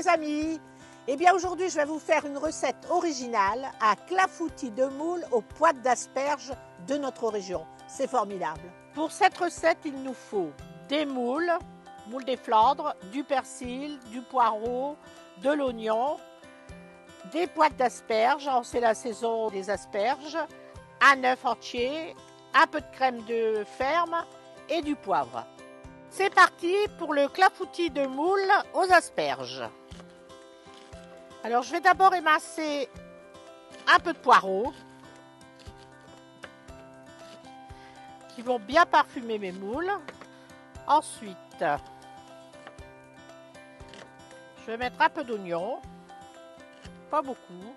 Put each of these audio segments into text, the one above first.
les amis. Eh bien aujourd'hui je vais vous faire une recette originale à clafoutis de moules aux poîtes d'asperges de notre région. C'est formidable. Pour cette recette il nous faut des moules des Flandres, du persil, du poireau, de l'oignon, des poîtes d'asperges, c'est la saison des asperges, un œuf entier, un peu de crème de ferme et du poivre. C'est parti pour le clafoutis de moules aux asperges. Alors je vais d'abord émincer un peu de poireau qui vont bien parfumer mes moules. Ensuite, je vais mettre un peu d'oignon, pas beaucoup.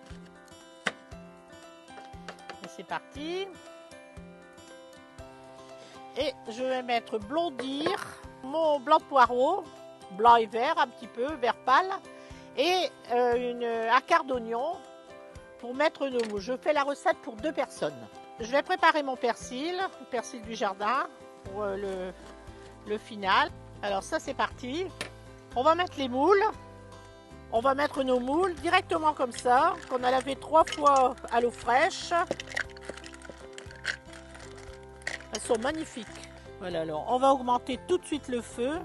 Et c'est parti. Et je vais mettre blondir mon blanc de poireau, blanc et vert un petit peu, vert pâle, et un quart d'oignon pour mettre nos moules. Je fais la recette pour 2 personnes. Je vais préparer mon persil, le persil du jardin, pour le final. Alors ça c'est parti. On va mettre les moules. On va mettre nos moules directement comme ça, qu'on a lavé 3 fois à l'eau fraîche. Elles sont magnifiques. Voilà, alors on va augmenter tout de suite le feu.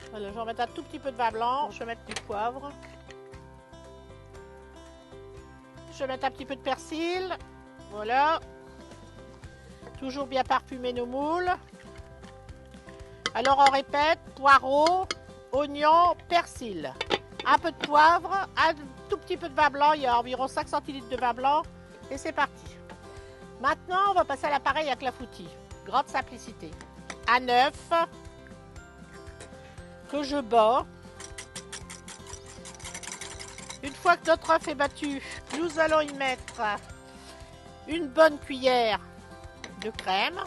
Voilà, je vais mettre un tout petit peu de vin blanc. Je vais mettre du poivre. Je vais mettre un petit peu de persil. Voilà. Toujours bien parfumer nos moules. Alors on répète, poireau, oignon, persil. Un peu de poivre, un tout petit peu de vin blanc, il y a environ 5 centilitres de vin blanc. Et c'est parti. Maintenant, on va passer à l'appareil à clafoutis. Grande simplicité. Un œuf que je bats. Une fois que notre œuf est battu, nous allons y mettre une bonne cuillère de crème.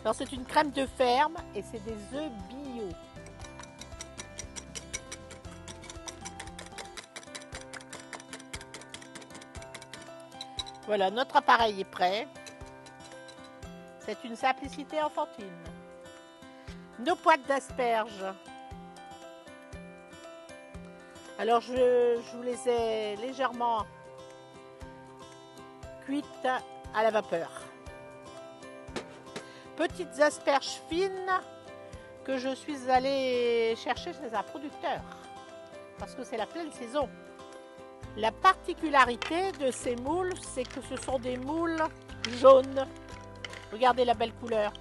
Alors c'est une crème de ferme et c'est des œufs bio. Voilà, notre appareil est prêt. C'est une simplicité enfantine. Nos poîtes d'asperges. Alors je vous les ai légèrement cuites à la vapeur. Petites asperges fines que je suis allée chercher chez un producteur parce que c'est la pleine saison. La particularité de ces moules, c'est que ce sont des moules jaunes. Regardez la belle couleur.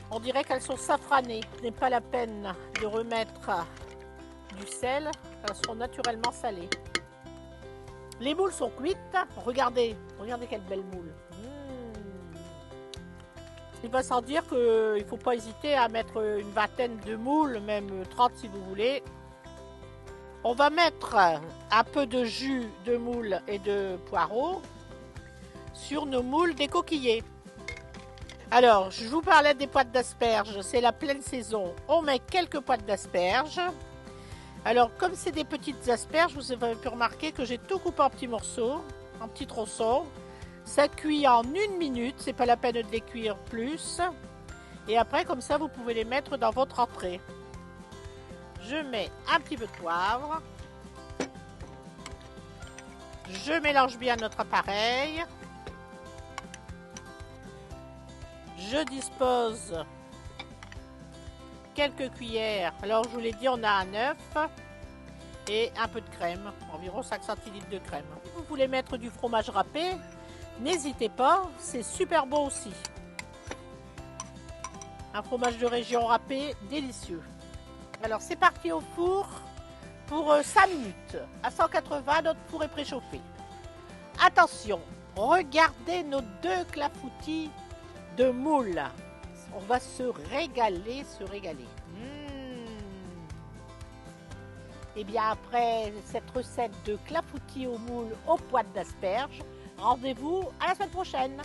On dirait qu'elles sont safranées. Ce n'est pas la peine de remettre du sel, elles sont naturellement salées. Les moules sont cuites. Regardez quelle belle moule. Il va sans dire qu'il ne faut pas hésiter à mettre une vingtaine de moules, même 30 si vous voulez. On va mettre un peu de jus de moule et de poireau sur nos moules décoquillés. Alors, je vous parlais des poîtes d'asperges, c'est la pleine saison. On met quelques poîtes d'asperges. Alors, comme c'est des petites asperges, vous avez pu remarquer que j'ai tout coupé en petits morceaux, en petits tronçons. Ça cuit en 1 minute, c'est pas la peine de les cuire plus. Et après, comme ça, vous pouvez les mettre dans votre entrée. Je mets un petit peu de poivre. Je mélange bien notre appareil. Je dispose quelques cuillères. Alors, je vous l'ai dit, on a un œuf et un peu de crème, environ 5 centilitres de crème. Si vous voulez mettre du fromage râpé, n'hésitez pas, c'est super bon aussi. Un fromage de région râpé, délicieux. Alors c'est parti au four pour 5 minutes. À 180, notre four est préchauffé. Attention, regardez nos 2 clafoutis de moules. On va se régaler, Et bien après cette recette de clafoutis aux moules aux poîtes d'asperges, rendez-vous à la semaine prochaine.